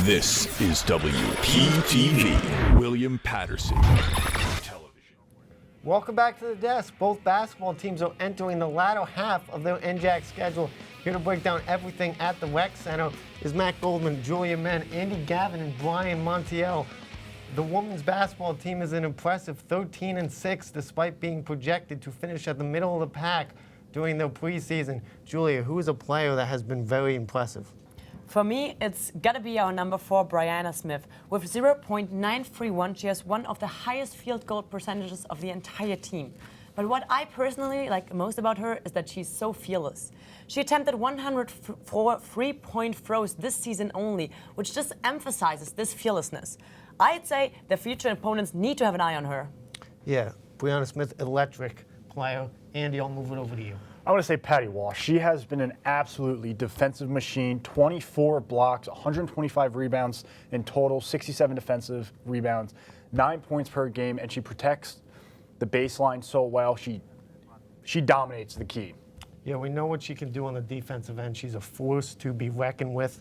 This is WPTV, William Patterson Television. Welcome back to the desk. Both basketball teams are entering the latter half of their NJAC schedule. Here to break down everything at the Rec Center is Matt Goldman, Julia Menn, Andy Gavin, and Brian Montiel. The women's basketball team is an impressive 13-6 despite being projected to finish at the middle of the pack during their preseason. Julia, who is a player that has been very impressive? For me, it's got to be our number 4, Brianna Smith. With 0.931, she has one of the highest field goal percentages of the entire team. But what I personally like most about her is that she's so fearless. She attempted 104 3-point throws this season only, which just emphasizes this fearlessness. I'd say the future opponents need to have an eye on her. Yeah, Brianna Smith, electric player. Andy, I'll move it over to you. I want to say Patty Walsh. She has been an absolutely defensive machine. 24 blocks, 125 rebounds in total, 67 defensive rebounds, 9 points per game, and she protects the baseline so well. She dominates the key. Yeah, we know what she can do on the defensive end. She's a force to be reckoned with.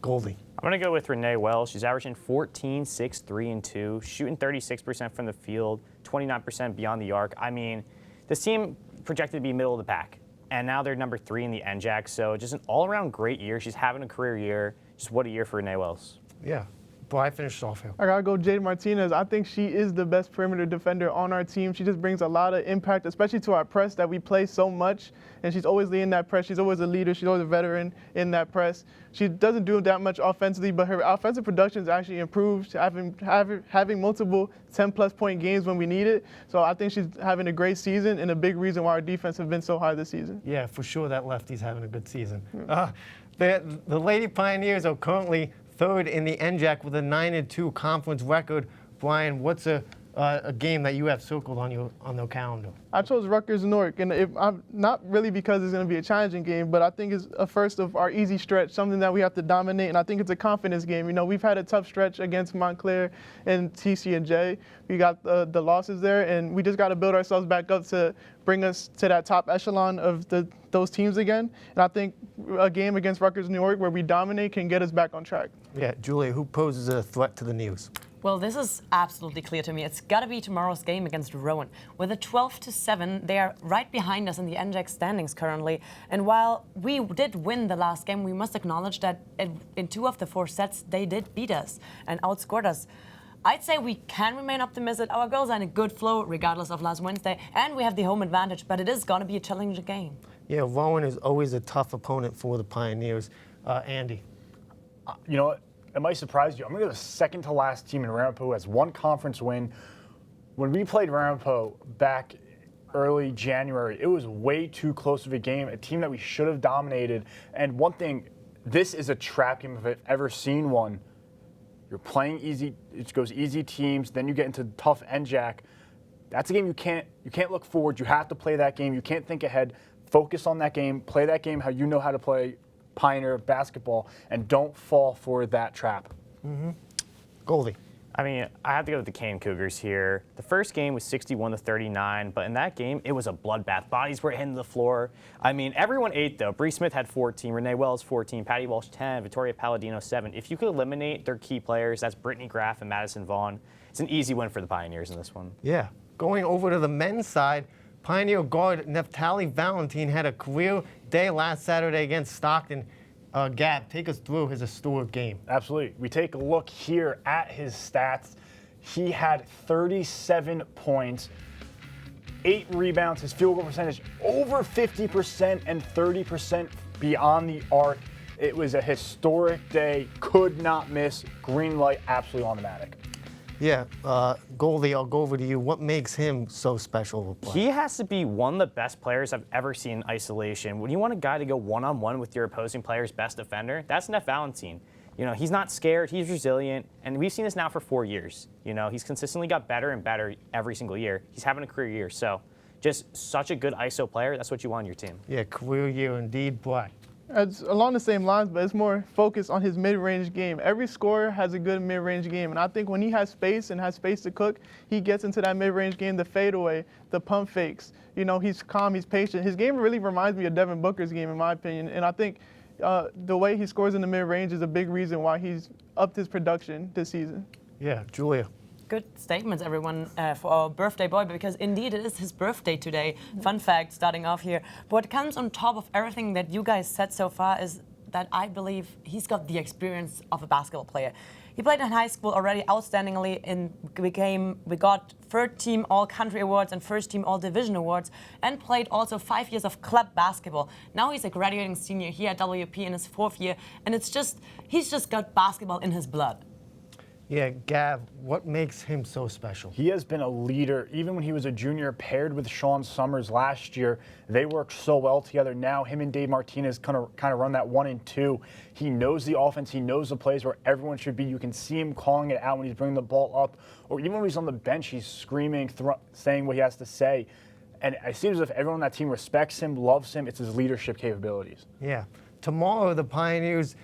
Goldie. I'm going to go with Renee Wells. She's averaging 14, 6, 3, and 2, shooting 36% from the field, 29% beyond the arc. I mean, this team projected to be middle of the pack, and now they're number 3 in the NJAC, so just an all-around great year. She's having a career year. Just what a year for Renee Wells. Yeah. Brian finished off here. I gotta go Jade Martinez. I think she is the best perimeter defender on our team. She just brings a lot of impact, especially to our press that we play so much. And she's always leading that press. She's always a leader. She's always a veteran in that press. She doesn't do that much offensively, but her offensive production is actually improved, having multiple 10-plus point games when we need it. So I think she's having a great season and a big reason why our defense has been so high this season. Yeah, for sure that lefty's having a good season. The Lady Pioneers are currently 3rd in the NJAC with a 9-2 conference record. Brian, what's a game that you have circled on the calendar? I chose Rutgers Newark, and I'm not really because it's going to be a challenging game, but I think it's a first of our easy stretch, something that we have to dominate, and I think it's a confidence game. You know, we've had a tough stretch against Montclair and TC&J. We got the losses there, and we just got to build ourselves back up to bring us to that top echelon of those teams again. And I think a game against Rutgers Newark where we dominate can get us back on track. Yeah, Julia, who poses a threat to the Neers? Well, this is absolutely clear to me. It's got to be tomorrow's game against Rowan. With a 12-7, they are right behind us in the NJAC standings currently. And while we did win the last game, we must acknowledge that in 2 of the 4 sets, they did beat us and outscored us. I'd say we can remain optimistic. Our girls are in a good flow regardless of last Wednesday, and we have the home advantage, but it is going to be a challenging game. Yeah, Rowan is always a tough opponent for the Pioneers. Andy. You know what? It might surprise you. I'm going to go the second to last team in Ramapo who has 1 conference win. When we played Ramapo back early January, it was way too close of a game, a team that we should have dominated. And one thing, this is a trap game if I've ever seen one. You're playing easy, it goes easy teams, then you get into tough NJAC. That's a game you can't look forward. You have to play that game. You can't think ahead. Focus on that game. Play that game how you know how to play Pioneer basketball, and don't fall for that trap. Goldie. I mean, I have to go with the Cane Cougars here. The first game was 61-39, but in that game, it was a bloodbath. Bodies were hitting the floor. I mean, everyone ate, though. Bree Smith had 14, Renee Wells 14, Patty Walsh 10, Victoria Palladino 7. If you could eliminate their key players, that's Brittany Graff and Madison Vaughn. It's an easy win for the Pioneers in this one. Yeah. Going over to the men's side, Pioneer guard Nef Valentin had a career day last Saturday against Stockton. Gab, take us through his historic game. Absolutely. We take a look here at his stats. He had 37 points, 8 rebounds, his field goal percentage over 50% and 30% beyond the arc. It was a historic day, could not miss, green light, absolutely automatic. Yeah, Goldie, I'll go over to you. What makes him so special? He has to be one of the best players I've ever seen in isolation. When you want a guy to go one-on-one with your opposing player's best defender, that's Nef Valentin. You know, he's not scared, he's resilient, and we've seen this now for 4 years. You know, he's consistently got better and better every single year. He's having a career year, so just such a good ISO player. That's what you want on your team. Yeah, career year indeed, Black. It's along the same lines, but it's more focused on his mid-range game. Every scorer has a good mid-range game, and I think when he has space and has space to cook, he gets into that mid-range game, the fadeaway, the pump fakes. You know, he's calm, he's patient. His game really reminds me of Devin Booker's game, in my opinion, and I think the way he scores in the mid-range is a big reason why he's upped his production this season. Yeah, Julia. Good statements, everyone, for our birthday boy, because indeed it is his birthday today. Fun fact, starting off here. What comes on top of everything that you guys said so far is that I believe he's got the experience of a basketball player. He played in high school already outstandingly, and we got third team all country awards and first team all division awards, and played also 5 years of club basketball. Now he's a graduating senior here at WP in his 4th year, and he's just got basketball in his blood. Yeah, Gav, what makes him so special? He has been a leader. Even when he was a junior, paired with Sean Summers last year, they worked so well together. Now him and Dave Martinez kind of run that 1 and 2. He knows the offense. He knows the plays where everyone should be. You can see him calling it out when he's bringing the ball up, or even when he's on the bench, he's screaming, saying what he has to say. And it seems as if everyone on that team respects him, loves him. It's his leadership capabilities. Yeah. Tomorrow, the Pioneers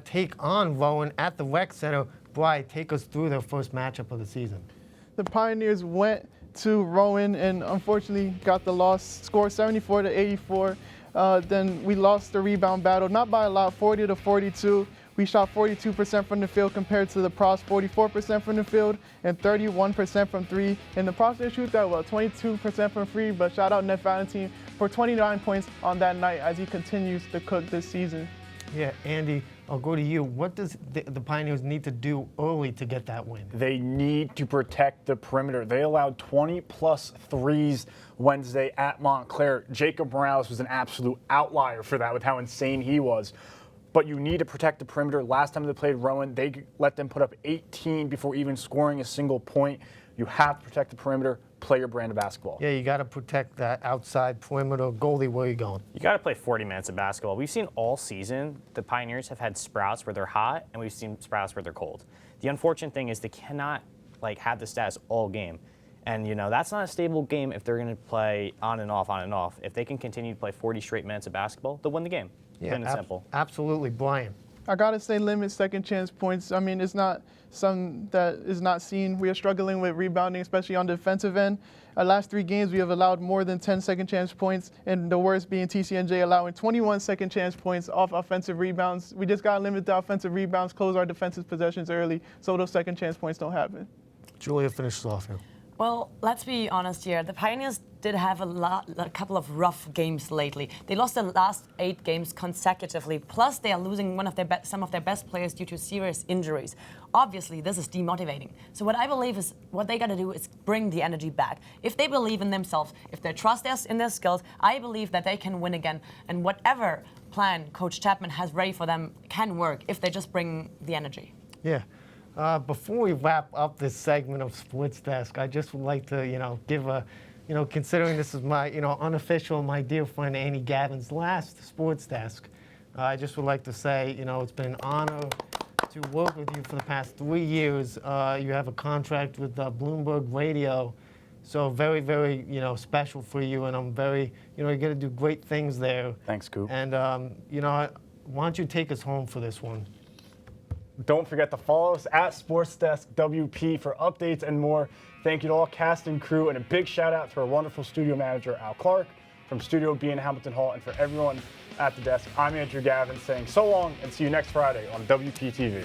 take on Rowan at the Rec Center. Bri, take us through their first matchup of the season. The Pioneers went to Rowan and unfortunately got the loss, scored 74-84. Then we lost the rebound battle, not by a lot, 40-42. We shot 42% from the field compared to the Profs, 44% from the field and 31% from three. And the Profs did shoot that well, 22% from free, but shout out Nef Valentin for 29 points on that night as he continues to cook this season. Yeah, Andy, I'll go to you. What does the Pioneers need to do early to get that win? They need to protect the perimeter. They allowed 20-plus threes Wednesday at Montclair. Jacob Morales was an absolute outlier for that with how insane he was. But you need to protect the perimeter. Last time they played Rowan, they let them put up 18 before even scoring a single point. You have to protect the perimeter, play your brand of basketball. Yeah, you got to protect that outside perimeter. Goalie, where are you going? You got to play 40 minutes of basketball. We've seen all season the Pioneers have had sprouts where they're hot, and we've seen sprouts where they're cold. The unfortunate thing is they cannot have the status all game. And, that's not a stable game if they're going to play on and off, on and off. If they can continue to play 40 straight minutes of basketball, they'll win the game. Yeah, Plain and simple. Absolutely. Brian. I got to say limit second chance points. I mean, it's not something that is not seen. We are struggling with rebounding, especially on the defensive end. Our last 3 games, we have allowed more than 10 second chance points, and the worst being TCNJ allowing 21 second chance points off offensive rebounds. We just got to limit the offensive rebounds, close our defensive possessions early, so those second chance points don't happen. Julia finishes off here. Well, let's be honest here. The Pioneers did have a couple of rough games lately. They lost the last 8 games consecutively. Plus, they are losing some of their best players due to serious injuries. Obviously, this is demotivating. So what I believe is what they got to do is bring the energy back. If they believe in themselves, if they trust in their skills, I believe that they can win again. And whatever plan Coach Chapman has ready for them can work if they just bring the energy. Yeah. Before we wrap up this segment of Sports Desk, I just would like to, give a, considering this is my, unofficial, my dear friend Andy Gavin's last Sports Desk, I just would like to say, it's been an honor to work with you for the past 3 years. You have a contract with Bloomberg Radio, so very, very, special for you, and I'm very, you're going to do great things there. Thanks, Coop. And, why don't you take us home for this one? Don't forget to follow us at SportsDeskWP for updates and more. Thank you to all cast and crew, and a big shout out to our wonderful studio manager, Al Clarke, from Studio B in Hamilton Hall, and for everyone at the desk. I'm Andrew Gavin saying so long and see you next Friday on WPTV.